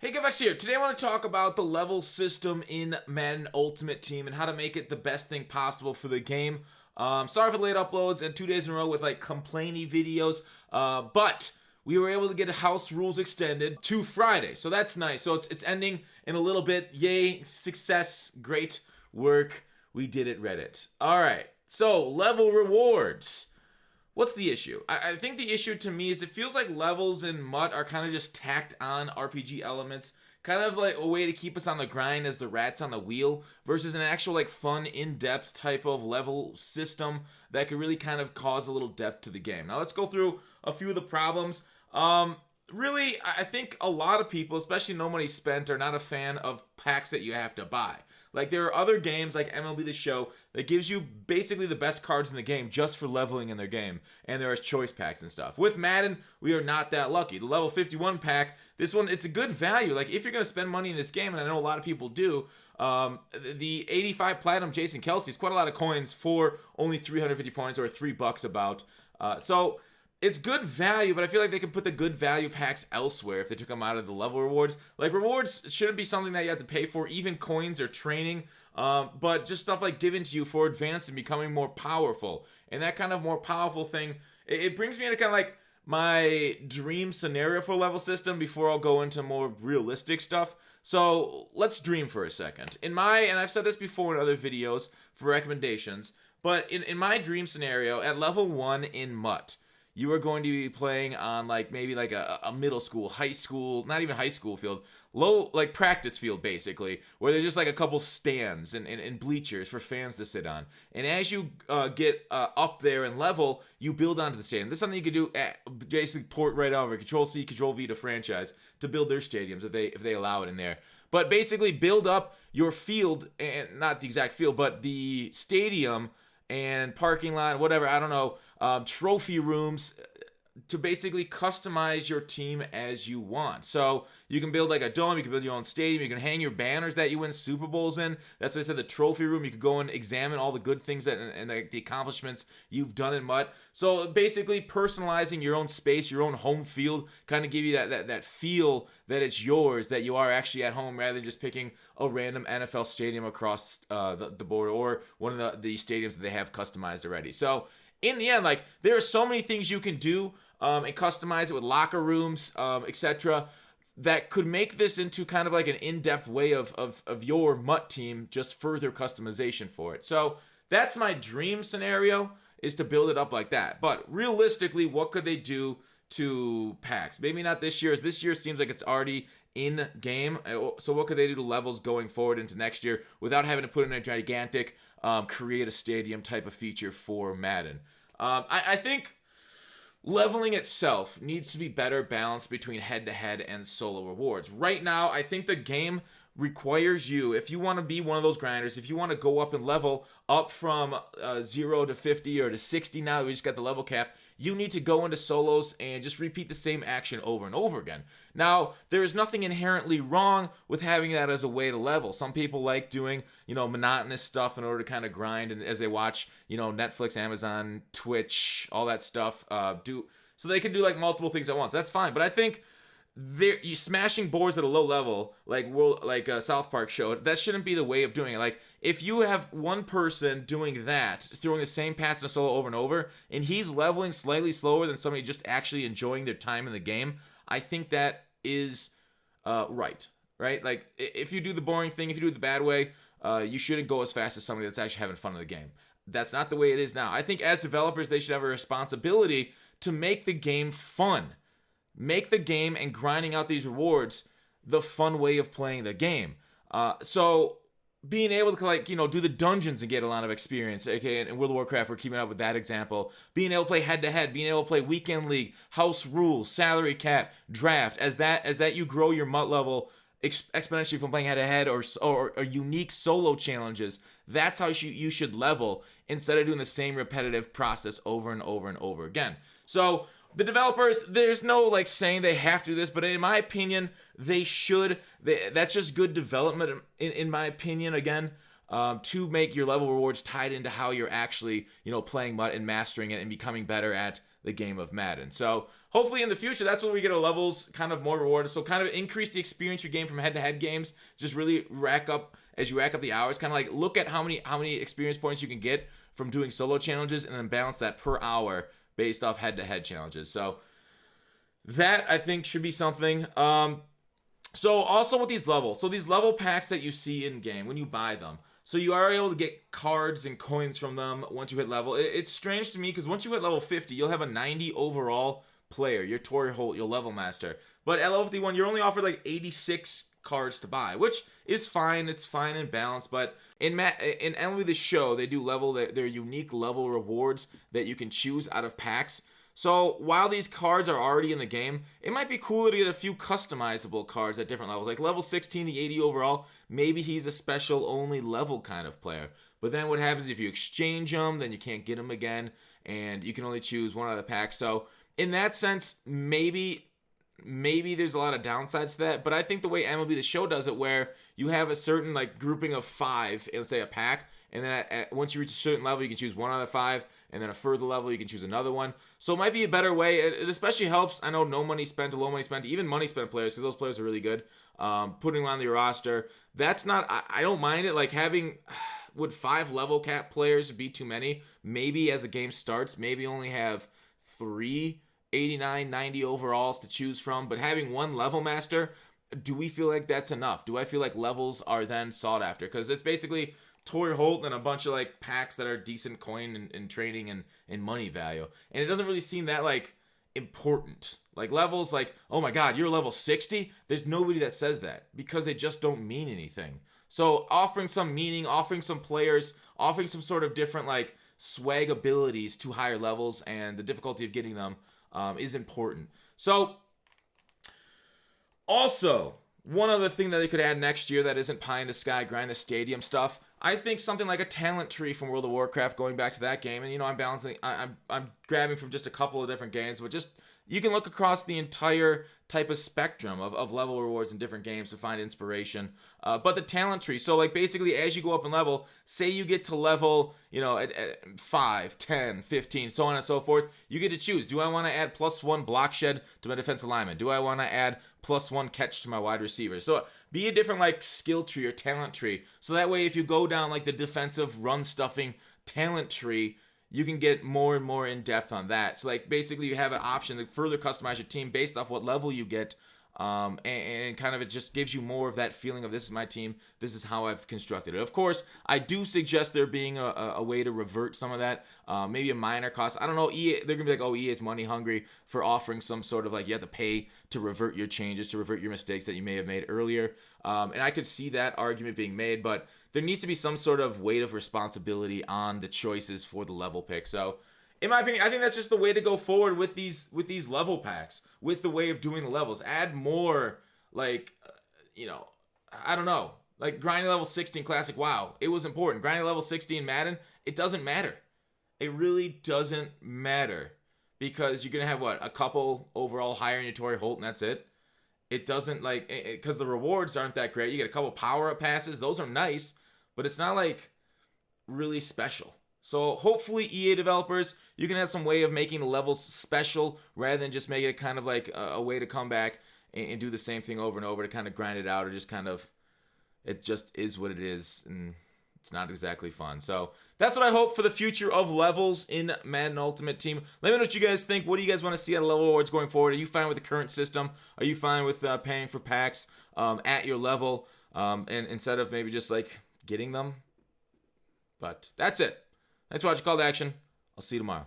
Hey, Gavex here. Today I want to talk about the level system in Madden Ultimate Team and how to make it the best thing possible for the game. Sorry for the late uploads and 2 days in a row with like complainy videos, but we were able to get house rules extended to Friday, so that's nice. So it's ending in a little bit. Yay, success, great work. We did it, Reddit. All right, so level rewards. What's the issue? I think the issue to me is it feels like levels in MUT are kind of just tacked on RPG elements, kind of like a way to keep us on the grind as the rats on the wheel, versus an actual like fun, in-depth type of level system that could really kind of cause a little depth to the game. Now let's go through a few of the problems. Really, I think a lot of people, especially no money spent, are not a fan of packs that you have to buy. Like, there are other games like MLB The Show that gives you basically the best cards in the game just for leveling in their game, and there is choice packs and stuff. With Madden, we are not that lucky. The level 51 pack, this one, it's a good value. Like, if you're going to spend money in this game, and I know a lot of people do, the 85 Platinum Jason Kelsey is quite a lot of coins for only 350 points, or $3 about. So it's good value, but I feel like they could put the good value packs elsewhere if they took them out of the level rewards. Like, rewards shouldn't be something that you have to pay for, even coins or training, but just stuff like given to you for advanced and becoming more powerful. And that kind of more powerful thing, it brings me into kind of like my dream scenario for level system before I'll go into more realistic stuff. So let's dream for a second. And I've said this before in other videos for recommendations, but in my dream scenario, at level 1 in MUT, you are going to be playing on like maybe like a middle school, high school, not even high school field, low like practice field basically, where there's just like a couple stands and bleachers for fans to sit on. And as you get up there in level, you build onto the stadium. This is something you could do basically port right over, Control C, Control V to franchise to build their stadiums if they allow it in there. But basically build up your field, and not the exact field, but the stadium and parking lot, whatever, I don't know, trophy rooms to basically customize your team as you want. So you can build like a dome, you can build your own stadium, you can hang your banners that you win Super Bowls in. That's what I said, the trophy room. You could go and examine all the good things that and the accomplishments you've done in MUT. So basically personalizing your own space, your own home field, kind of give you that feel that it's yours, that you are actually at home rather than just picking a random NFL stadium across the board or one of the stadiums that they have customized already. So in the end, like, there are so many things you can do and customize it with locker rooms, etc., that could make this into kind of like an in-depth way of your MUT team, just further customization for it. So that's my dream scenario, is to build it up like that. But realistically, what could they do to packs? Maybe not this year, as this year seems like it's already in game. So what could they do to levels going forward into next year without having to put in a gigantic create a stadium type of feature for Madden? I think leveling itself needs to be better balanced between head-to-head and solo rewards. Right now, I think the game requires you, if you want to be one of those grinders, if you want to go up and level up from 0 to 50 or to 60 now, we just got the level cap, you need to go into solos and just repeat the same action over and over again. Now, there is nothing inherently wrong with having that as a way to level. Some people like doing, monotonous stuff in order to kind of grind, and as they watch, Netflix, Amazon, Twitch, all that stuff, so they can do like multiple things at once. That's fine, but I think you smashing boards at a low level, like South Park showed, that shouldn't be the way of doing it. Like, if you have one person doing that, throwing the same pass in a solo over and over, and he's leveling slightly slower than somebody just actually enjoying their time in the game, I think that is right? Like, if you do the boring thing, if you do it the bad way, you shouldn't go as fast as somebody that's actually having fun in the game. That's not the way it is now. I think as developers, they should have a responsibility to make the game fun. Make the game and grinding out these rewards the fun way of playing the game. So being able to do the dungeons and get a lot of experience. Okay, in World of Warcraft, we're keeping up with that example. Being able to play head to head, being able to play weekend league, house rules, salary cap, draft. As that you grow your MUT level exponentially from playing head to head or unique solo challenges. That's how you should level instead of doing the same repetitive process over and over and over again. So the developers, there's no saying they have to do this, but in my opinion, they should. That's just good development, in my opinion, again, to make your level rewards tied into how you're actually, playing MUT and mastering it and becoming better at the game of Madden. So hopefully in the future, that's when we get our levels kind of more rewarded. So kind of increase the experience you gain from head-to-head games. Just really rack up, as you rack up the hours, kind of like look at how many experience points you can get from doing solo challenges, and then balance that per hour based off head-to-head challenges. So that, I think, should be something. So also with these levels, so these level packs that you see in game when you buy them, so you are able to get cards and coins from them once you hit level. It's strange to me because once you hit level 50, you'll have a 90 overall player. Your Tory Holt, your level master. But at level 51, you're only offered like 86 cards to buy, which is fine. It's fine and balanced. But in MLB The Show, they do level their unique level rewards that you can choose out of packs. So while these cards are already in the game, it might be cooler to get a few customizable cards at different levels. Like level 16, the 80 overall, maybe he's a special only level kind of player. But then what happens if you exchange them, then you can't get them again, and you can only choose one out of the pack. So in that sense, maybe there's a lot of downsides to that. But I think the way MLB The Show does it, where you have a certain like grouping of 5, let's say a pack, and then once you reach a certain level, you can choose one out of 5, and then a further level, you can choose another one. So it might be a better way. It especially helps, I know, no money spent to low money spent, even money spent players, because those players are really good. Putting them on your roster, that's not, I don't mind it. Like having, would 5 level cap players be too many? Maybe as the game starts, maybe only have 3 89, 90 overalls to choose from, but having one level master, do we feel like that's enough? Do I feel like levels are then sought after? Because it's basically Tory Holt and a bunch of like packs that are decent coin and trading and money value. And it doesn't really seem that like important. Like levels, like, oh my god, you're level 60? There's nobody that says that because they just don't mean anything. So offering some meaning, offering some players, offering some sort of different like swag abilities to higher levels and the difficulty of getting them is important. So also, one other thing that they could add next year that isn't pie in the sky, grind the stadium stuff, I think something like a talent tree from World of Warcraft, going back to that game, and I'm grabbing from just a couple of different games, but just you can look across the entire type of spectrum of level rewards in different games to find inspiration. But the talent tree, so like basically as you go up in level, say you get to level, at 5, 10, 15, so on and so forth, you get to choose. Do I want to add +1 block shed to my defensive lineman? Do I want to add +1 catch to my wide receiver? So be a different like skill tree or talent tree. So that way if you go down like the defensive run stuffing talent tree, you can get more and more in depth on that. So like basically you have an option to further customize your team based off what level you get. And kind of it just gives you more of that feeling of this is my team, this is how I've constructed it. Of course, I do suggest there being a way to revert some of that, maybe a minor cost. I don't know, EA, they're gonna be like, oh, EA is money hungry for offering some sort of like you have to pay to revert your changes, to revert your mistakes that you may have made earlier. And I could see that argument being made, but there needs to be some sort of weight of responsibility on the choices for the level pick. So in my opinion, I think that's just the way to go forward with these level packs, with the way of doing the levels. Add more, like, I don't know, like grinding level 16 Classic WoW. It was important. Grinding level 16 Madden, it doesn't matter. It really doesn't matter because you're going to have, a couple overall higher in your Tory Holt and that's it. It doesn't, because the rewards aren't that great. You get a couple power-up passes. Those are nice, but it's not, really special. So hopefully EA developers, you can have some way of making the levels special rather than just make it kind of like a way to come back and do the same thing over and over to kind of grind it out, or just kind of, it just is what it is and it's not exactly fun. So that's what I hope for the future of levels in Madden Ultimate Team. Let me know what you guys think. What do you guys want to see out of level awards going forward? Are you fine with the current system? Are you fine with paying for packs at your level and instead of maybe just like getting them? But that's it. Thanks for watching Call to Action. I'll see you tomorrow.